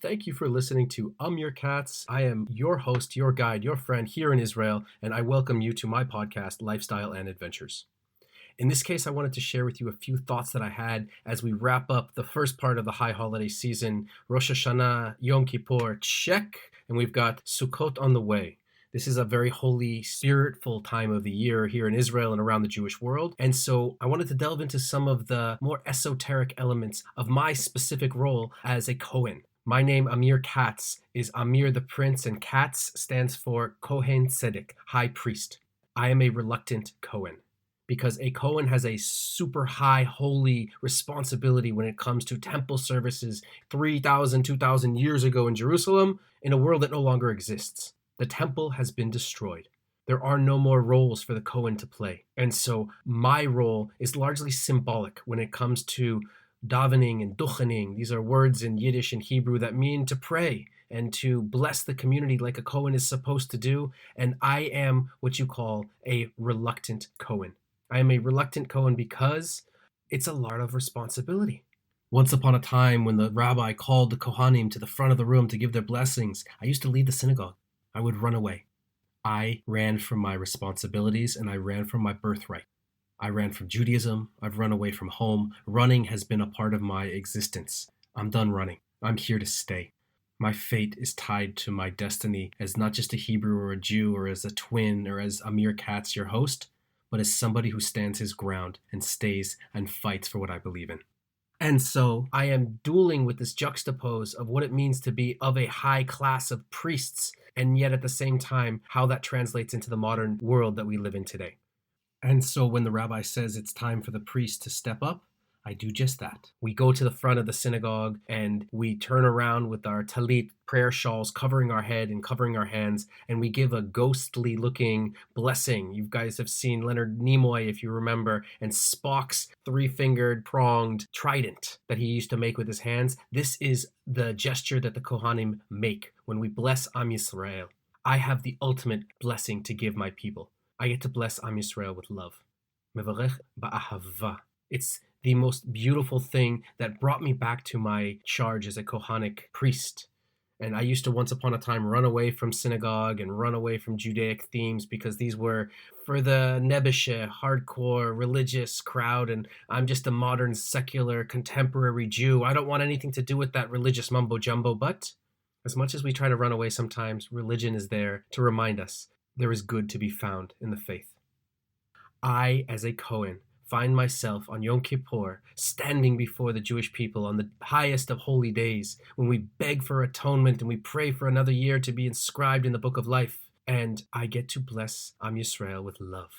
Thank you for listening to Your Cats. I am your host, your guide, your friend here in Israel, and I welcome you to my podcast, Lifestyle and Adventures. In this case, I wanted to share with you a few thoughts that I had as we wrap up the first part of the high holiday season. Rosh Hashanah, Yom Kippur, check, and we've got Sukkot on the way. This is a very holy, spiritful time of the year here in Israel and around the Jewish world. And so I wanted to delve into some of the more esoteric elements of my specific role as a Kohen. My name, Amir Katz, is Amir the Prince, and Katz stands for Kohen Tzedek, High Priest. I am a reluctant Kohen because a Kohen has a super high holy responsibility when it comes to temple services 3,000, 2,000 years ago in Jerusalem in a world that no longer exists. The temple has been destroyed. There are no more roles for the Kohen to play. And so my role is largely symbolic when it comes to davening and duchening. These are words in Yiddish and Hebrew that mean to pray and to bless the community like a Kohen is supposed to do. And I am what you call a reluctant Kohen. I am a reluctant Kohen because it's a lot of responsibility. Once upon a time, when the rabbi called the Kohanim to the front of the room to give their blessings, I used to lead the synagogue. I would run away. I ran from my responsibilities and I ran from my birthright. I ran from Judaism. I've run away from home. Running has been a part of my existence. I'm done running. I'm here to stay. My fate is tied to my destiny as not just a Hebrew or a Jew or as a twin or as Amir Katz, your host, but as somebody who stands his ground and stays and fights for what I believe in. And so I am dueling with this juxtapose of what it means to be of a high class of priests, and yet at the same time, how that translates into the modern world that we live in today. And so when the rabbi says it's time for the priest to step up, I do just that. We go to the front of the synagogue and we turn around with our talit, prayer shawls, covering our head and covering our hands, and we give a ghostly looking blessing. You guys have seen Leonard Nimoy, if you remember, and Spock's three-fingered pronged trident that he used to make with his hands. This is the gesture that the Kohanim make when we bless Am Yisrael. I have the ultimate blessing to give my people. I get to bless Am Yisrael with love. Mevarech ba'ahava. It's the most beautiful thing that brought me back to my charge as a Kohanic priest. And I used to once upon a time run away from synagogue and run away from Judaic themes because these were for the nebishe, hardcore, religious crowd, and I'm just a modern, secular, contemporary Jew. I don't want anything to do with that religious mumbo-jumbo, but as much as we try to run away sometimes, religion is there to remind us there is good to be found in the faith. I, as a Kohen, find myself on Yom Kippur standing before the Jewish people on the highest of holy days when we beg for atonement and we pray for another year to be inscribed in the book of life. And I get to bless Am Yisrael with love.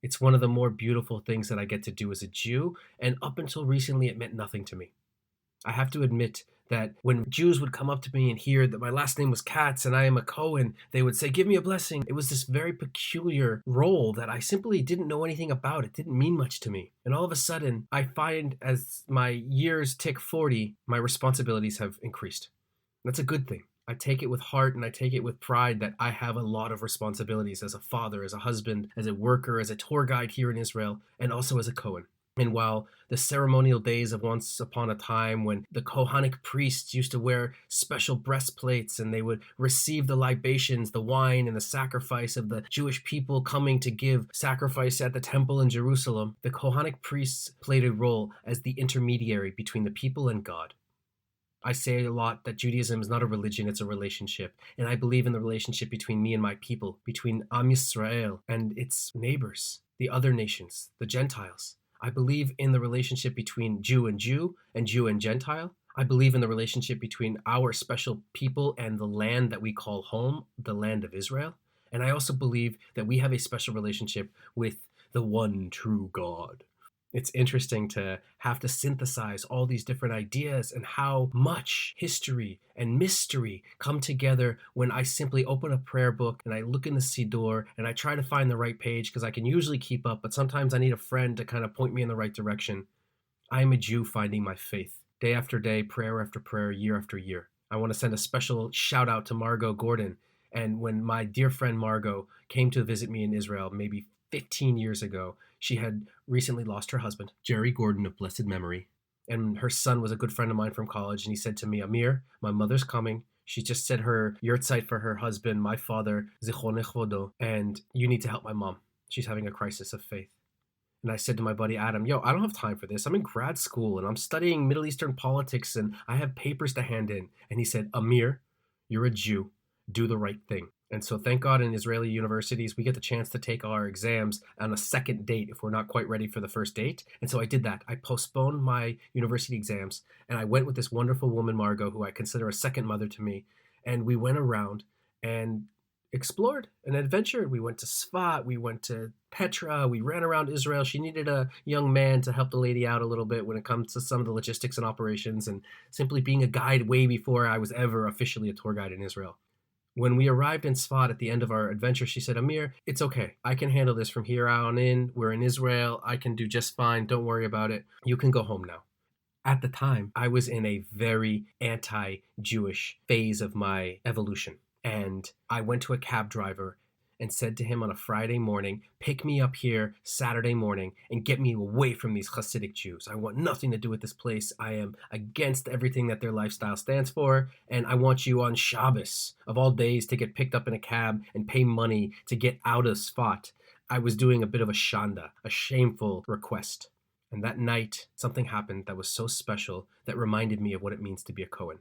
It's one of the more beautiful things that I get to do as a Jew, and up until recently it meant nothing to me. I have to admit that when Jews would come up to me and hear that my last name was Katz and I am a Kohen, they would say, give me a blessing. It was this very peculiar role that I simply didn't know anything about. It didn't mean much to me. And all of a sudden, I find as my years tick 40, my responsibilities have increased. That's a good thing. I take it with heart and I take it with pride that I have a lot of responsibilities as a father, as a husband, as a worker, as a tour guide here in Israel, and also as a Kohen. And while the ceremonial days of once upon a time when the Kohanic priests used to wear special breastplates and they would receive the libations, the wine and the sacrifice of the Jewish people coming to give sacrifice at the temple in Jerusalem, the Kohanic priests played a role as the intermediary between the people and God. I say a lot that Judaism is not a religion, it's a relationship. And I believe in the relationship between me and my people, between Am Yisrael and its neighbors, the other nations, the Gentiles. I believe in the relationship between Jew and Jew and Jew and Gentile. I believe in the relationship between our special people and the land that we call home, the land of Israel. And I also believe that we have a special relationship with the one true God. It's interesting to have to synthesize all these different ideas and how much history and mystery come together when I simply open a prayer book and I look in the Siddur and I try to find the right page because I can usually keep up, but sometimes I need a friend to kind of point me in the right direction. I am a Jew finding my faith, day after day, prayer after prayer, year after year. I want to send a special shout out to Margot Gordon. And when my dear friend Margot came to visit me in Israel, maybe 15 years ago, she had recently lost her husband, Jerry Gordon of blessed memory, And her son was a good friend of mine from college, and he said to me, Amir, my mother's coming. She just said her yurtzeit for her husband, my father, Zichroneh Chvodo, and you need to help my mom. She's having a crisis of faith. And I said to my buddy Adam, yo, I don't have time for this. I'm in grad school and I'm studying Middle Eastern politics and I have papers to hand in. And he said, Amir, you're a Jew. Do the right thing. And so thank God in Israeli universities, we get the chance to take our exams on a second date if we're not quite ready for the first date. And so I did that. I postponed my university exams and I went with this wonderful woman, Margot, who I consider a second mother to me. And we went around and explored and adventured. We went to Sfat, we went to Petra, we ran around Israel. She needed a young man to help the lady out a little bit when it comes to some of the logistics and operations and simply being a guide way before I was ever officially a tour guide in Israel. When we arrived in Sfat at the end of our adventure, she said, Amir, it's okay. I can handle this from here on in. We're in Israel. I can do just fine. Don't worry about it. You can go home now. At the time, I was in a very anti-Jewish phase of my evolution. And I went to a cab driver and said to him on a Friday morning, pick me up here Saturday morning and get me away from these Hasidic Jews. I want nothing to do with this place. I am against everything that their lifestyle stands for. And I want you on Shabbos of all days to get picked up in a cab and pay money to get out of Sfat. I was doing a bit of a shanda, a shameful request. And that night, something happened that was so special that reminded me of what it means to be a Kohen.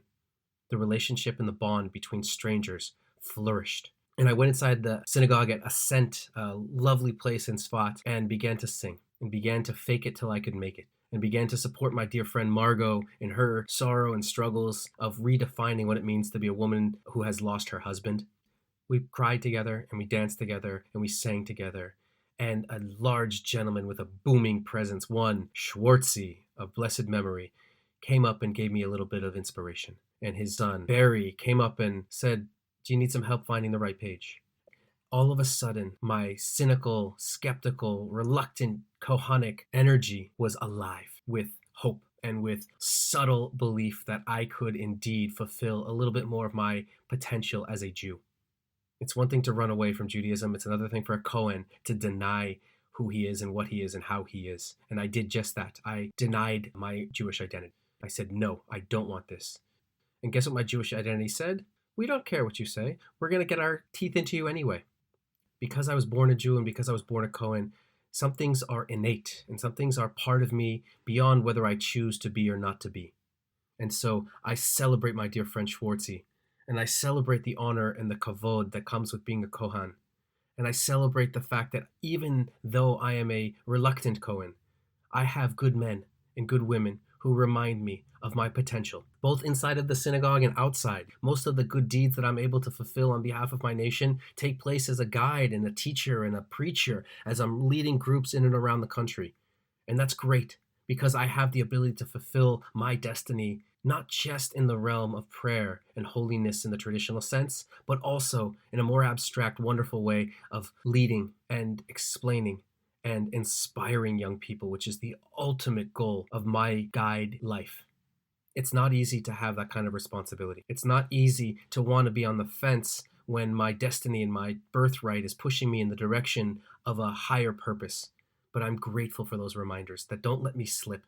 The relationship and the bond between strangers flourished. And I went inside the synagogue at Ascent, a lovely place in Sfat, and began to sing, and began to fake it till I could make it, and began to support my dear friend Margot in her sorrow and struggles of redefining what it means to be a woman who has lost her husband. We cried together, and we danced together, and we sang together. And a large gentleman with a booming presence, one Schwartzy of blessed memory, came up and gave me a little bit of inspiration. And his son, Barry, came up and said, do you need some help finding the right page? All of a sudden, my cynical, skeptical, reluctant, Kohanic energy was alive with hope and with subtle belief that I could indeed fulfill a little bit more of my potential as a Jew. It's one thing to run away from Judaism. It's another thing for a Kohen to deny who he is and what he is and how he is. And I did just that. I denied my Jewish identity. I said, no, I don't want this. And guess what my Jewish identity said? We don't care what you say. We're going to get our teeth into you anyway. Because I was born a Jew and because I was born a Kohen, some things are innate and some things are part of me beyond whether I choose to be or not to be. And so I celebrate my dear friend Schwartzy, and I celebrate the honor and the kavod that comes with being a Kohen. And I celebrate the fact that even though I am a reluctant Kohen, I have good men and good women who remind me of my potential, both inside of the synagogue and outside. Most of the good deeds that I'm able to fulfill on behalf of my nation take place as a guide and a teacher and a preacher as I'm leading groups in and around the country. And that's great because I have the ability to fulfill my destiny, not just in the realm of prayer and holiness in the traditional sense, but also in a more abstract, wonderful way of leading and explaining and inspiring young people, which is the ultimate goal of my guide life. It's not easy to have that kind of responsibility. It's not easy to want to be on the fence when my destiny and my birthright is pushing me in the direction of a higher purpose. But I'm grateful for those reminders that don't let me slip.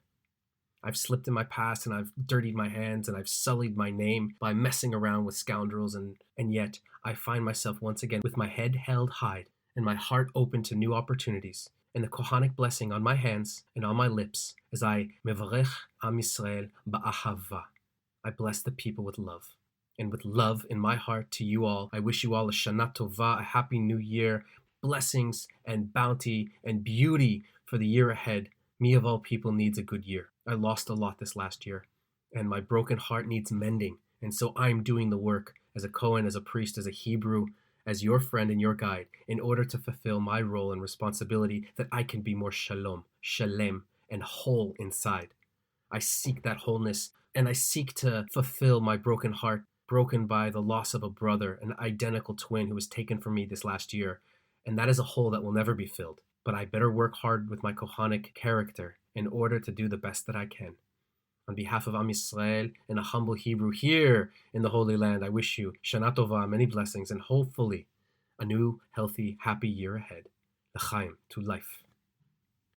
I've slipped in my past and I've dirtied my hands and I've sullied my name by messing around with scoundrels, and yet I find myself once again with my head held high and my heart open to new opportunities, and the Kohanic blessing on my hands and on my lips as I mevarech Am Yisrael ba'ahava. I bless the people with love. And with love in my heart to you all, I wish you all a Shana Tova, a happy new year, blessings and bounty and beauty for the year ahead. Me of all people needs a good year. I lost a lot this last year, and my broken heart needs mending. And so I'm doing the work as a Kohen, as a priest, as a Hebrew, as your friend and your guide, in order to fulfill my role and responsibility that I can be more shalom, shalem, and whole inside. I seek that wholeness, and I seek to fulfill my broken heart, broken by the loss of a brother, an identical twin who was taken from me this last year. And that is a hole that will never be filled. But I better work hard with my Kohanic character in order to do the best that I can. On behalf of Am Yisrael and a humble Hebrew here in the Holy Land, I wish you Shana Tova, many blessings, and hopefully a new, healthy, happy year ahead. L'chaim, to life.